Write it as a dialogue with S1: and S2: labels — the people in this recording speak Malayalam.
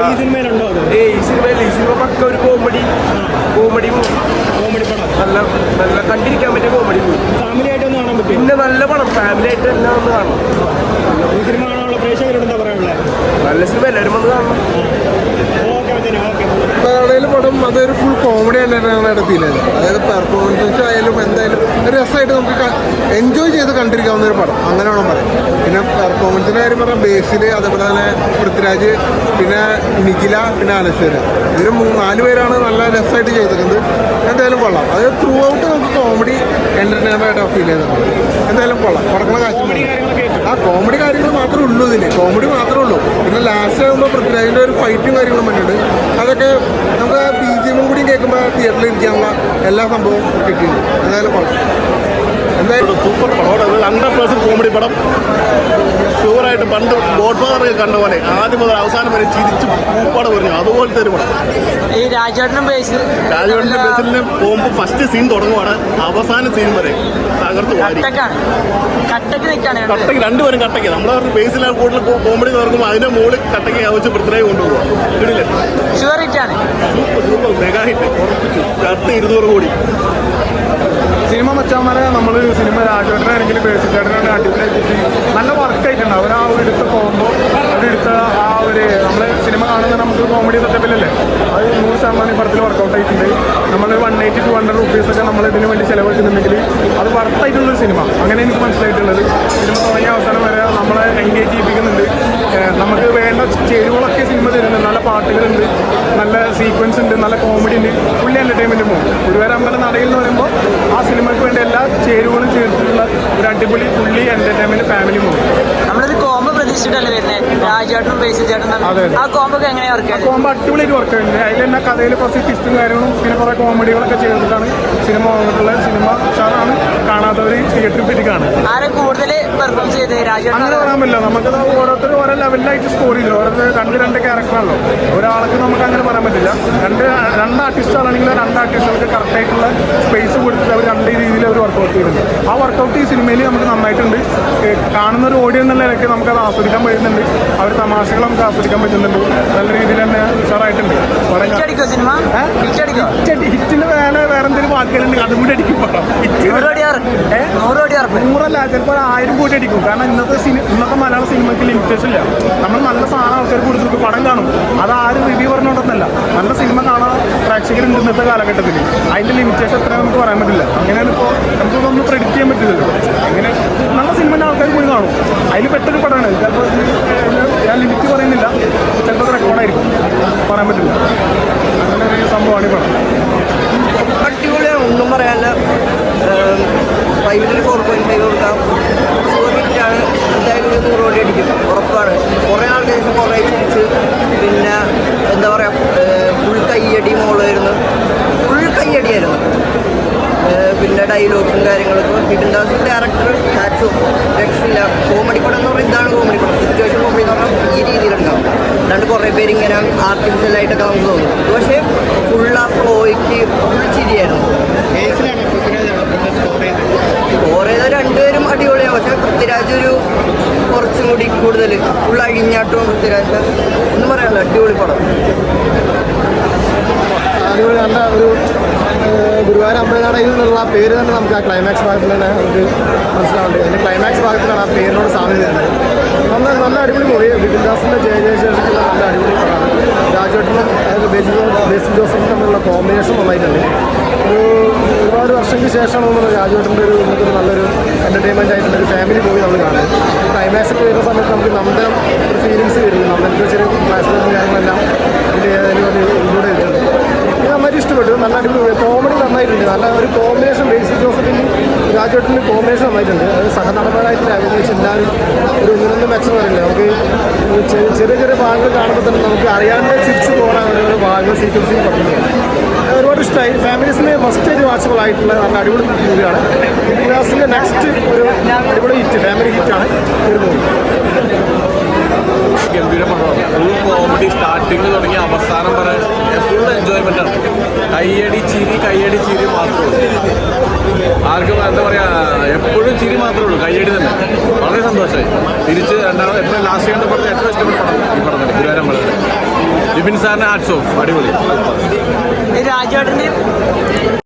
S1: ഈ സിനിമയിലുണ്ടോ അത്?
S2: ഈ സിനിമ പക്ക ഒരു കോമഡി പടം. നല്ല കണ്ടിരിക്കാൻ പറ്റിയ കോമഡി മൂവി.
S1: ഫാമിലി ആയിട്ടൊന്നും കാണാൻ പറ്റും.
S2: പിന്നെ നല്ല പടം, ഫാമിലി ആയിട്ട് എല്ലാം ഒന്ന് കാണണം.
S1: ഈ സിനിമ കാണാനുള്ള പ്രേക്ഷകരോട് എന്താ പറയാനുള്ളത്?
S2: നല്ല സിനിമ, എല്ലാവരും വന്ന് കാണണം.
S3: പടം അതൊരു ഫുൾ കോമഡി തന്നെയാണ് ഫീൽ ചെയ്തത്. അതായത് പെർഫോമൻസ് ആയാലും എന്തായാലും ഒരു രസമായിട്ട് നമുക്ക് എൻജോയ് ചെയ്ത് കണ്ടിരിക്കാവുന്ന ഒരു പടം, അങ്ങനെ വേണം പറയാം. പിന്നെ പെർഫോമൻസിൻ്റെ കാര്യം പറഞ്ഞാൽ ബേസിൽ, അതേപോലെ തന്നെ പൃഥ്വിരാജ്, പിന്നെ നിഖില, പിന്നെ അനശ്വര, ഇവർ 4 പേരാണ് നല്ല രസമായിട്ട് ചെയ്തിട്ടുണ്ട്. എന്തായാലും കൊള്ളാം. അത് ത്രൂ ഔട്ട് നമുക്ക് കോമഡി എൻ്റർടൈനറായിട്ട് ഫീൽ ചെയ്തിട്ടുണ്ട്. എന്തായാലും കൊള്ളാം. കൊടുക്കണ കാശ് ആ കോമഡി കാര്യങ്ങൾ മാത്രമേ ഉള്ളൂ ഇതിന്, കോമഡി മാത്രമേ ഉള്ളൂ. പിന്നെ ലാസ്റ്റ് ആകുമ്പോൾ പൃഥ്വിരാജിൻ്റെ ഒരു ഫൈറ്റും കാര്യങ്ങളും വന്നിട്ടുണ്ട്. അതൊക്കെ നമുക്ക് BGM കൂടി കേൾക്കുമ്പോൾ തിയേറ്ററിൽ ഇരിക്കാനുള്ള എല്ലാ സംഭവവും കിട്ടിയിട്ടുണ്ട്. എന്തായാലും കൊള്ളാം. എന്തായാലും
S4: സൂപ്പർ പടമാണ്. 100% കോമഡി പടം. ഷുവറായിട്ട് പണ്ട് ഗോഡ് ഫാദർ കണ്ട പോലെ ആദ്യം മുതൽ അവസാനം വരെ ചിരിച്ച് പൂപ്പാട് പറഞ്ഞു, അതുപോലത്തെ ഒരു പടം.
S5: ഈ രാജേട്ടനും ബേസിൽ
S4: പോകുമ്പോൾ ഫസ്റ്റ് സീൻ തുടങ്ങുവാണ്, അവസാന സീൻ വരെ തകർത്ത് വാരി. കട്ടയ്ക്ക് രണ്ടുപേരും കട്ടയ്ക്ക്. നമ്മളെ പറഞ്ഞ ബേസിലാണ് കൂടുതൽ കോമഡി തുറക്കുമ്പോൾ അതിന്റെ മുകളിൽ കട്ടയ്ക്ക് ആവശ്യം പൃഥ്വിരാജ് കൊണ്ടുപോകാം. ഇടില്ലേ? സൂപ്പർ മെഗാ ഹിറ്റ് ഉറപ്പിച്ചു. 200 കോടി.
S3: സിനിമ മച്ചാന്മാരെ നമ്മൾ സിനിമ രാജേട്ടനാണെങ്കിലും ബേസിച്ചേട്ടനാണെങ്കിൽ അടിപൊളിയായിട്ട് നല്ല വർക്കായിട്ടുണ്ട്. അവർ ആ ഒരു എടുത്ത് പോകുമ്പോൾ അവരെടുത്ത ആ ഒരു നമ്മൾ സിനിമ കാണുന്ന നമുക്ക് കോമഡി സെറ്റപ്പിലല്ലേ, അത് 100% പടത്തിൽ വർക്കൗട്ട് ആയിട്ടുണ്ട്. നമ്മൾ 180 to 100 രൂപീസൊക്കെ നമ്മൾ ഇതിന് വേണ്ടി ചിലവഴിക്കുന്നുണ്ടെങ്കിൽ അത് വർത്തായിട്ടുള്ളൊരു സിനിമ, അങ്ങനെ എനിക്ക് മനസ്സിലായിട്ടുള്ളത്. സിനിമ തുടങ്ങിയ അവസാനം വരെ നമ്മളെ എൻഗേജ് ചെയ്യിപ്പിക്കുന്നുണ്ട്. നമുക്ക് വേണ്ട ചേരുവകളൊക്കെ സിനിമ തരുന്നുണ്ട്. നല്ല പാട്ടുകളുണ്ട്, നല്ല സീക്വൻസ് ഉണ്ട്, നല്ല കോമഡി ഉണ്ട്, ഫുള്ളി എൻ്റർടൈൻമെൻറ്റ് പോകും. ഗുരുവായൂരമ്പല നടയിൽ എന്ന് പറയുമ്പോൾ ആ സിനിമയ്ക്ക് വേണ്ട എല്ലാ ചേരുവകളും ചേർത്തിട്ടുള്ള ഒരു അടിപൊളി ഫുള്ളി എൻ്റർടൈൻമെൻറ്റ് ഫാമിലി മൂവി.
S5: നമ്മളൊരു കോംബോ പ്രതീക്ഷിച്ചിട്ടല്ലേ വരുന്നത്, രാജേട്ടനും ബേസിൽ ചേട്ടനും. ആ കോംബോ എങ്ങനെയാണ് വർക്ക് ചെയ്യുന്നത്?
S3: കോംബോ അടിപൊളിയായിട്ട് വർക്ക് ചെയ്യുന്നത്. അതിൽ തന്നെ കഥയിൽ കുറച്ച് ട്വിസ്റ്റും കാര്യങ്ങളും പിന്നെ കുറേ കോമഡികളൊക്കെ ചെയ്തിട്ടാണ് സിനിമ വന്നിട്ടുള്ളത്. സിനിമ ഉഷാറാണ്, കാണാത്തവർ തിയേറ്ററിൽ പറ്റി കാണും.
S5: ആരെ കൂടുതൽ പെർഫോം ചെയ്ത് രാജേട്ടൻ?
S3: അങ്ങനെ പറയാൻ പറ്റില്ല. നമുക്കത് ഓരോരുത്തരും ഓരോ ലെവലിലായിട്ട് സ്കോർ ചെയ്തു. ഓരോരുത്തർ രണ്ട് ക്യാരക്ടറാണല്ലോ, ഒരാൾക്ക് നമുക്ക് അങ്ങനെ പറയാൻ പറ്റില്ല. രണ്ട് ആർട്ടിസ്റ്റുകളാണെങ്കിൽ 2 ആർട്ടിസ്റ്റുകൾക്ക് കറക്റ്റായിട്ടുള്ള സ്പേസ് കൊടുത്തിട്ട് അവർ 2 രീതിയിൽ അവർ വർക്കൗട്ട് ചെയ്തിട്ടുണ്ട്. ആ വർക്കൗട്ട് ഈ സിനിമയിൽ നമുക്ക് നന്നായിട്ടുണ്ട്. കാണുന്ന ഒരു ഓഡിയോ എന്നുള്ള നിലയ്ക്ക് നമുക്കത് ആസ്വദിക്കാൻ പറ്റുന്നുണ്ട്. അവർ തമാശകൾ നമുക്ക് ആസ്വദിക്കാൻ പറ്റുന്നുണ്ട്. നല്ല രീതിയിൽ തന്നെ ഉഷാറായിട്ടുണ്ട്. ഹിറ്റിന് വേറെ എന്തെങ്കിലും വാക്കുകളുണ്ട്, അതും കൂടി അടിക്കും പടം. 100 ചിലപ്പോൾ 1000 കോടി അടിക്കും. കാരണം ഇന്നത്തെ മലയാള സിനിമയ്ക്ക് ലിമിറ്റേഷൻ ഇല്ല. നമ്മൾ നല്ല സാധനം ആൾക്കാർക്ക് കൊടുത്തിട്ട് പടം കാണും. അത് ആരും റിവ്യൂ പറഞ്ഞോണ്ടെന്നല്ല, നല്ല സിനിമ കാണാൻ പ്രേക്ഷകരുണ്ട് ഇന്നത്തെ കാലഘട്ടത്തിൽ. അതിൻ്റെ ലിമിറ്റേഷൻ എത്ര നമുക്ക് പറയാൻ പറ്റില്ല. അങ്ങനെയാണ് ഇപ്പോൾ നമുക്കൊന്നും പ്രെഡിക്റ്റ് ചെയ്യാൻ പറ്റില്ലല്ലോ. അങ്ങനെ നല്ല സിനിമ ആൾക്കാർ പോയി കാണും. അതിൽ പെട്ടൊരു പടമാണ്. ചിലപ്പോൾ ഞാൻ ലിമിറ്റ് പറയുന്നില്ല, ചിലപ്പോൾ അത് റെക്കോർഡായിരിക്കും, പറയാൻ പറ്റില്ല. അങ്ങനെ ഒരു സംഭവമാണ് ഈ പടം.
S6: അടിപൊളിയാണ്, ഒന്നും പറയാനില്ല. 5 4.5 കൊടുക്കാം. ഹിറ്റാണ്. എന്തായാലും 100 കോടി അടിക്കും, ഉറപ്പാണ്. കുറേ ആളുടെ ശേഷം കുറേ ചിരിച്ച്, പിന്നെ എന്താ പറയുക, ഫുൾ കയ്യടി മോളായിരുന്നു, ഫുൾ കയ്യടിയായിരുന്നു. പിന്നെ ഡയലോഗും കാര്യങ്ങളൊക്കെ ഹിഡൻദാസ് ഡയറക്ടർ ഹാറ്റ്സ് ഓഫ്, രക്ഷയില്ല. കോമഡി പടം എന്ന് പറഞ്ഞാൽ ഇതാണ് കോമഡി പടം. സിറ്റുവേഷൻ കോമഡി എന്ന് പറഞ്ഞാൽ ഈ രീതിയിലുണ്ടാവും. അല്ലാണ്ട് കുറേ പേര് ഇങ്ങനെ ആർട്ടിഫിഷ്യലായിട്ടൊക്കെ നമുക്ക് തോന്നും. പക്ഷേ ഫുൾ ആ ഫ്ലോയ്ക്ക് ഫുൾ ചിരിയായിരുന്നു. സ്കോർ ചെയ്ത 2 പേരും അടിപൊളിയാണ്. പക്ഷേ പൃഥ്വിരാജ് ഒരു കുറച്ചും കൂടി കൂടുതൽ ഫുൾ അഴിഞ്ഞാട്ടും പൃഥ്വിരാജ് ഒന്നും പറയാനില്ല. അടിപൊളി പടം.
S3: അടിപൊളി. നല്ല ഒരു ഗുരുവായൂർ അമ്പലനടയിൽ നിന്നുള്ള പേര് തന്നെ നമുക്ക് ആ ക്ലൈമാക്സ് ഭാഗത്തിൽ തന്നെ നമുക്ക് മനസ്സിലാവുന്നുണ്ട്. അതിൻ്റെ ക്ലൈമാക്സ് ഭാഗത്തിലാണ് ആ പേരിനോട് സാമ്യതയുണ്ട്. നല്ല അടിപൊളി മൂവി. വിപിൻദാസിൻ്റെ ജയശേഷിക്കുള്ള നല്ല അടിപൊളി പടമാണ്. രാജേട്ടനും അതായത് ബേസിൽ ജോസഫും തമ്മിലുള്ള കോമ്പിനേഷൻ നന്നായിട്ടുണ്ട്. ഒരുപാട് വർഷങ്ങൾക്ക് ശേഷമാണ് രാജേട്ടൻ്റെ ഒരു നല്ലൊരു എൻ്റർടൈൻമെൻ്റ് ആയിട്ടുള്ള ഒരു ഫാമിലി മൂവി നമ്മൾ കാണുന്നത്. ക്ലൈമാക്സ് ഒക്കെ വരുന്ന സമയത്ത് നമുക്ക് നമ്മുടെ ഒരു ഫീലിങ്സ് വരുന്നു. നമ്മുടെ ചെറിയ ക്ലാസ് കാര്യങ്ങളെല്ലാം ഇതിൽ ഇൻക്ലൂഡ് ചെയ്തിട്ടുണ്ട്. നന്നായിട്ട് ഇഷ്ടപ്പെട്ടു. നല്ല അടിപൊളി കോമഡി നന്നായിട്ടുണ്ട്. നല്ല ഒരു കോമ്പിനേഷൻ ബേസിൽ ജോസഫിൻ്റെ രാജേട്ടൻ്റെ കോമ്പിനേഷൻ നന്നായിട്ടുണ്ട്. അത് സഹനടന്മാരായിട്ട് അഭിനയിച്ച് എല്ലാവരും ഒരു 1-2 മെച്ചം പറയില്ല. നമുക്ക് ചെറിയ ഭാഗങ്ങൾ കാണുമ്പോൾ തന്നെ നമുക്ക് അറിയാണ്ട് ചിരിച്ചു പോകാൻ ഒരു ഭാഗങ്ങൾ സീക്വൻസിങ് പറ്റുന്നത് ഒരുപാട് ഇഷ്ടമായി. ഫാമിലീസിന് മസ്റ്റ് വാച്ചബിൾ ആയിട്ടുള്ള നല്ല അടിപൊളി മൂവിയാണ്. ഇതിൻ്റെ നെക്സ്റ്റ് ഒരു അടിപൊളി ഹിറ്റ്, ഫാമിലി ഹിറ്റാണ് ഒരു മൂവി.
S7: ഗംഭീര പടമാണ്. ഫുൾ കോമഡി, സ്റ്റാർട്ടിങ് തുടങ്ങി അവസാനം വരെ ഫുൾ എൻജോയ്മെൻ്റ് ആണ്. കയ്യടി ചിരി മാത്രമേ ഉള്ളൂ. ആർക്കും എന്താ പറയുക, എപ്പോഴും ചിരി മാത്രമേ ഉള്ളൂ, കയ്യടി തന്നെ. വളരെ സന്തോഷമായി. തിരിച്ച് രണ്ടാമത് ഏറ്റവും ലാസ്റ്റ് കണ്ട പടം ഏറ്റവും ഇഷ്ടപ്പെട്ട പടം ഈ പടം തന്നെ, ഗുരുവായൂരമ്പലം. വിപിൻ സാറിന് ഹാറ്റ്സ് ഓഫ്, അടിപൊളി.
S5: രാജേട്ടൻ